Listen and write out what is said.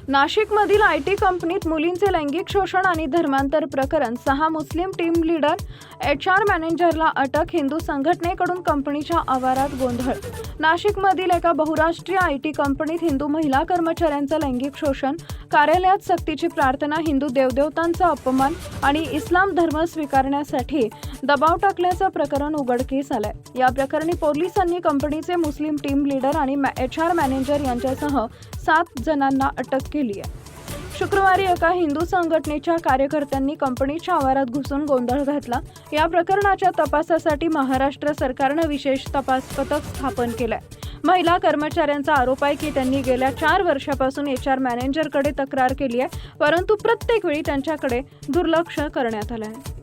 नाशिकमधील आयटी कंपनीत मुलींचे लैंगिक शोषण आणि धर्मांतर प्रकरण 6 मुस्लिम टीम लीडर HR मॅनेजरला अटक. हिंदू संघटनेकडून कंपनीच्या आवारात गोंधळ. नाशिकमधील एका बहुराष्ट्रीय आयटी कंपनीत हिंदू महिला कर्मचाऱ्यांचं लैंगिक शोषण, कार्यालयात सक्तीची प्रार्थना, हिंदू देवदेवतांचा अपमान आणि इस्लाम धर्म स्वीकारण्यासाठी दबाव टाकल्याचं प्रकरण उघडकीस आलंय. या प्रकरणी पोलिसांनी कंपनीचे मुस्लिम टीम लीडर आणि HR मॅनेजर यांच्यासह 7 जणांना अटक केली आहे. शुक्रवारी एका हिंदू संघटनेच्या कार्यकर्त्यांनी कंपनीच्या आवारात घुसून गोंधळ घातला. या प्रकरणाच्या तपासासाठी महाराष्ट्र सरकारनं विशेष तपास पथक स्थापन केलंय. महिला कर्मचाऱ्यांचा आरोप आहे की त्यांनी गेल्या 4 वर्षापासून HR मॅनेजरकडे तक्रार केली आहे, परंतु प्रत्येक वेळी त्यांच्याकडे दुर्लक्ष करण्यात आलं आहे.